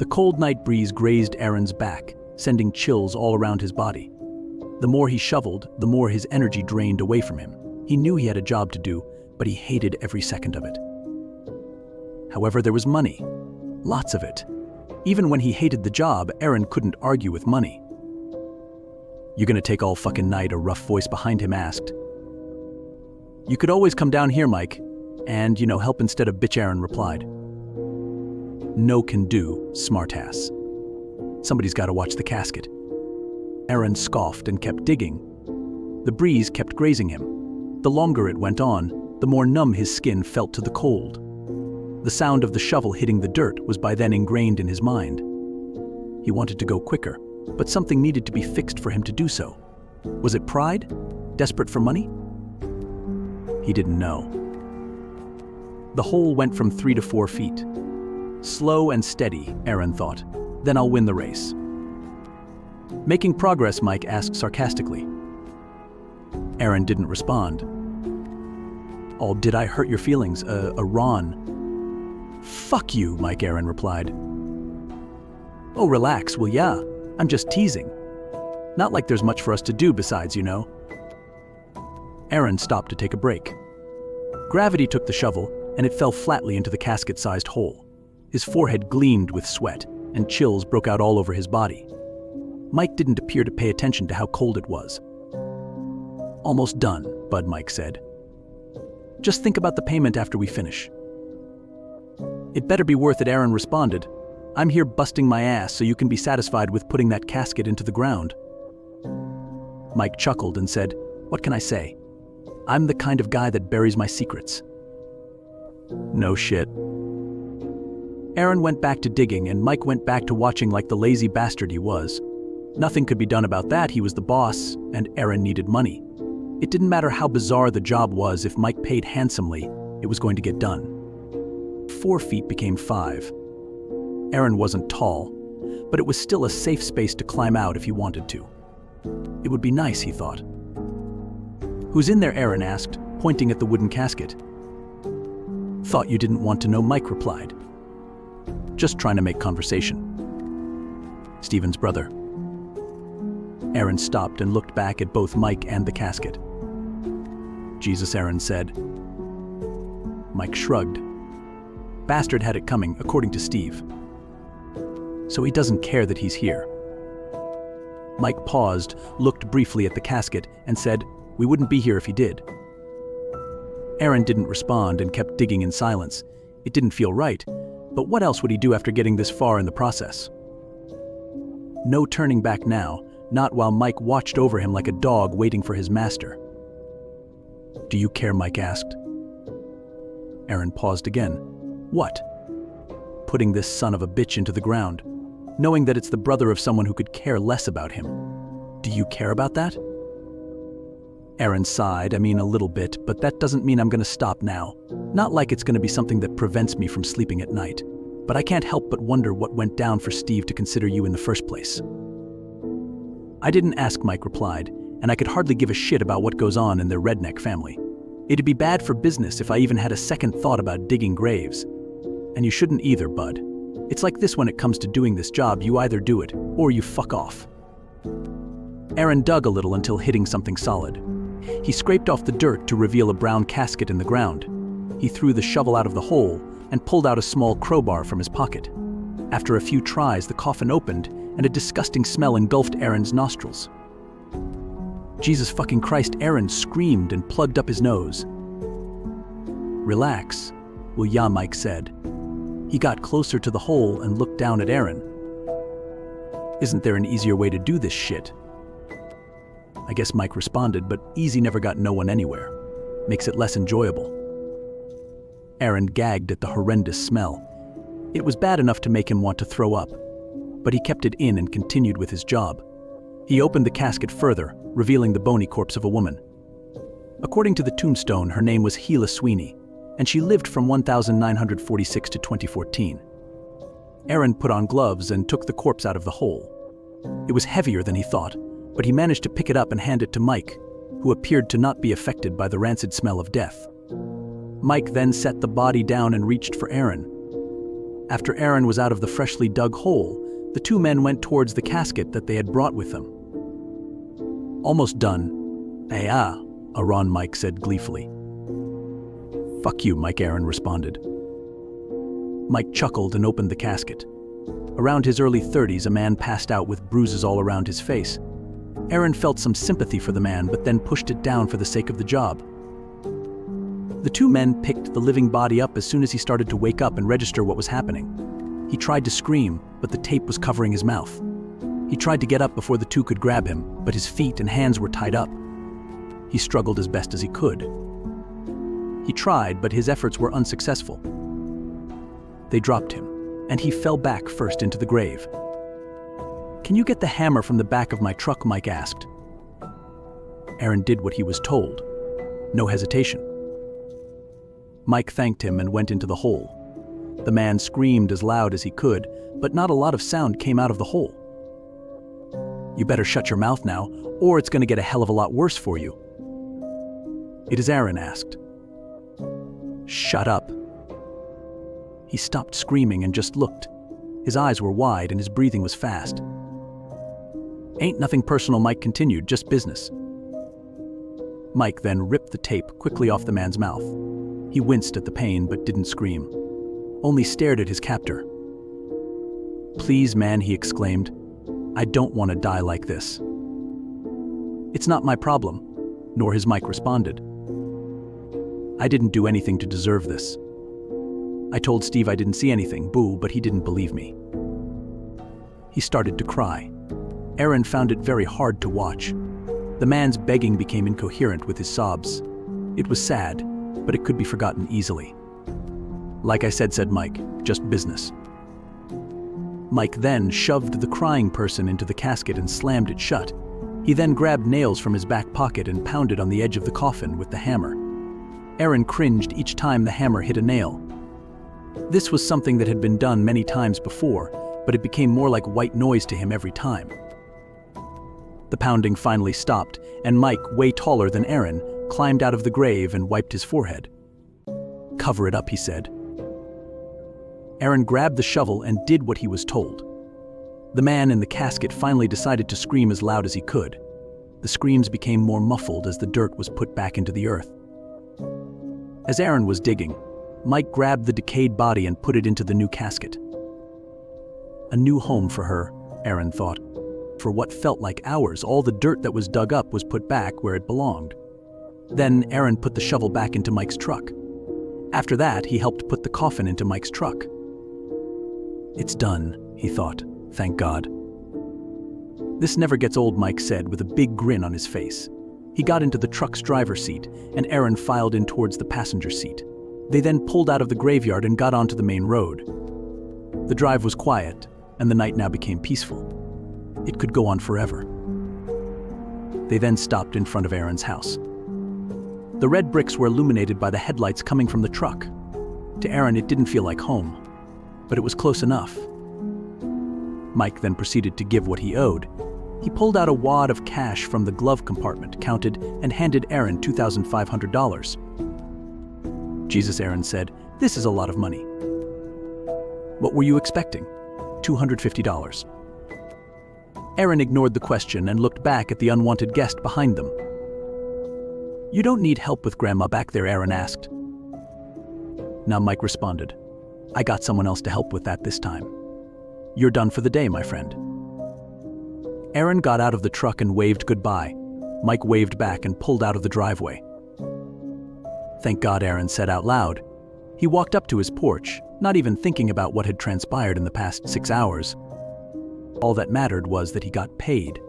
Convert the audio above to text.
The cold night breeze grazed Aaron's back, sending chills all around his body. The more he shoveled, the more his energy drained away from him. He knew he had a job to do, but he hated every second of it. However, there was money. Lots of it. Even when he hated the job, Aaron couldn't argue with money. "You gonna take all fucking night?" a rough voice behind him asked. "You could always come down here, Mike, and, help instead of bitch," Aaron replied. "No can do, smartass. Somebody's gotta watch the casket." Aaron scoffed and kept digging. The breeze kept grazing him. The longer it went on, the more numb his skin felt to the cold. The sound of the shovel hitting the dirt was by then ingrained in his mind. He wanted to go quicker, but something needed to be fixed for him to do so. Was it pride? Desperate for money? He didn't know. The hole went from 3 to 4 feet. Slow and steady, Aaron thought. Then I'll win the race. "Making progress?" Mike asked sarcastically. Aaron didn't respond. "Oh, did I hurt your feelings? Ron." "Fuck you," Aaron replied. "Oh, relax. Well, yeah, I'm just teasing. Not like there's much for us to do besides, Aaron stopped to take a break. Gravity took the shovel, and it fell flatly into the casket-sized hole. His forehead gleamed with sweat, and chills broke out all over his body. Mike didn't appear to pay attention to how cold it was. "Almost done," Mike said. "Just think about the payment after we finish." "It better be worth it," Aaron responded. "I'm here busting my ass so you can be satisfied with putting that casket into the ground." Mike chuckled and said, "What can I say? I'm the kind of guy that buries my secrets." "No shit." Aaron went back to digging, and Mike went back to watching like the lazy bastard he was. Nothing could be done about that. He was the boss, and Aaron needed money. It didn't matter how bizarre the job was. If Mike paid handsomely, it was going to get done. 4 feet became 5. Aaron wasn't tall, but it was still a safe space to climb out if he wanted to. It would be nice, he thought. "Who's in there?" Aaron asked, pointing at the wooden casket. "Thought you didn't want to know," Mike replied. "Just trying to make conversation." "Steven's brother." Aaron stopped and looked back at both Mike and the casket. "Jesus," Aaron said. Mike shrugged. Bastard had it coming, according to Steve. So he doesn't care that he's here. Mike paused, looked briefly at the casket, and said, "We wouldn't be here if he did." Aaron didn't respond and kept digging in silence. It didn't feel right, but what else would he do after getting this far in the process? No turning back now, not while Mike watched over him like a dog waiting for his master. "Do you care?" Mike asked. Aaron paused again. "What?" "Putting this son of a bitch into the ground, knowing that it's the brother of someone who could care less about him. Do you care about that?" Aaron sighed. "I mean, a little bit, but that doesn't mean I'm going to stop now. Not like it's going to be something that prevents me from sleeping at night. But I can't help but wonder what went down for Steve to consider you in the first place." "I didn't ask," Mike replied, "and I could hardly give a shit about what goes on in their redneck family. It'd be bad for business if I even had a second thought about digging graves. And you shouldn't either, bud. It's like this when it comes to doing this job: you either do it, or you fuck off." Aaron dug a little until hitting something solid. He scraped off the dirt to reveal a brown casket in the ground. He threw the shovel out of the hole and pulled out a small crowbar from his pocket. After a few tries, the coffin opened, and a disgusting smell engulfed Aaron's nostrils. "Jesus fucking Christ," Aaron screamed and plugged up his nose. "Relax." "Well, yeah," Mike said. He got closer to the hole and looked down at Aaron. "Isn't there an easier way to do this shit?" I guess Mike responded, but easy never got no one anywhere. Makes it less enjoyable. Aaron gagged at the horrendous smell. It was bad enough to make him want to throw up, but he kept it in and continued with his job. He opened the casket further, revealing the bony corpse of a woman. According to the tombstone, her name was Gila Sweeney, and she lived from 1946 to 2014. Aaron put on gloves and took the corpse out of the hole. It was heavier than he thought, but he managed to pick it up and hand it to Mike, who appeared to not be affected by the rancid smell of death. Mike then set the body down and reached for Aaron. After Aaron was out of the freshly dug hole, the two men went towards the casket that they had brought with them. "Almost done." Aaron, Mike said gleefully. "Fuck you, Mike," Aaron responded. Mike chuckled and opened the casket. Around his early 30s, a man passed out with bruises all around his face. Aaron felt some sympathy for the man, but then pushed it down for the sake of the job. The two men picked the living body up as soon as he started to wake up and register what was happening. He tried to scream, but the tape was covering his mouth. He tried to get up before the two could grab him, but his feet and hands were tied up. He struggled as best as he could. He tried, but his efforts were unsuccessful. They dropped him, and he fell back first into the grave. "Can you get the hammer from the back of my truck?" Mike asked. Aaron did what he was told. No hesitation. Mike thanked him and went into the hole. The man screamed as loud as he could, but not a lot of sound came out of the hole. "You better shut your mouth now, or it's going to get a hell of a lot worse for you." "It is," Aaron asked. "Shut up." He stopped screaming and just looked. His eyes were wide and his breathing was fast. "Ain't nothing personal," Mike continued, "just business." Mike then ripped the tape quickly off the man's mouth. He winced at the pain but didn't scream, only stared at his captor. "Please, man," he exclaimed. "I don't want to die like this." "It's not my problem," nor his Mike responded. "I didn't do anything to deserve this. I told Steve I didn't see anything, boo, but he didn't believe me." He started to cry. Aaron found it very hard to watch. The man's begging became incoherent with his sobs. It was sad, but it could be forgotten easily. "Like I said Mike, just business." Mike then shoved the crying person into the casket and slammed it shut. He then grabbed nails from his back pocket and pounded on the edge of the coffin with the hammer. Aaron cringed each time the hammer hit a nail. This was something that had been done many times before, but it became more like white noise to him every time. The pounding finally stopped, and Mike, way taller than Aaron, climbed out of the grave and wiped his forehead. "Cover it up," he said. Aaron grabbed the shovel and did what he was told. The man in the casket finally decided to scream as loud as he could. The screams became more muffled as the dirt was put back into the earth. As Aaron was digging, Mike grabbed the decayed body and put it into the new casket. A new home for her, Aaron thought. For what felt like hours, all the dirt that was dug up was put back where it belonged. Then Aaron put the shovel back into Mike's truck. After that, he helped put the coffin into Mike's truck. "It's done," he thought. "Thank God." "This never gets old," Mike said with a big grin on his face. He got into the truck's driver's seat, and Aaron filed in towards the passenger seat. They then pulled out of the graveyard and got onto the main road. The drive was quiet, and the night now became peaceful. It could go on forever. They then stopped in front of Aaron's house. The red bricks were illuminated by the headlights coming from the truck. To Aaron, it didn't feel like home, but it was close enough. Mike then proceeded to give what he owed. He pulled out a wad of cash from the glove compartment, counted, and handed Aaron $2,500. "Jesus," Aaron said, "this is a lot of money." "What were you expecting?" $250. Aaron ignored the question and looked back at the unwanted guest behind them. "You don't need help with Grandma back there?" Aaron asked. "Now," Mike responded. "I got someone else to help with that this time. You're done for the day, my friend." Aaron got out of the truck and waved goodbye. Mike waved back and pulled out of the driveway. "Thank God," Aaron said out loud. He walked up to his porch, not even thinking about what had transpired in the past 6 hours. All that mattered was that he got paid.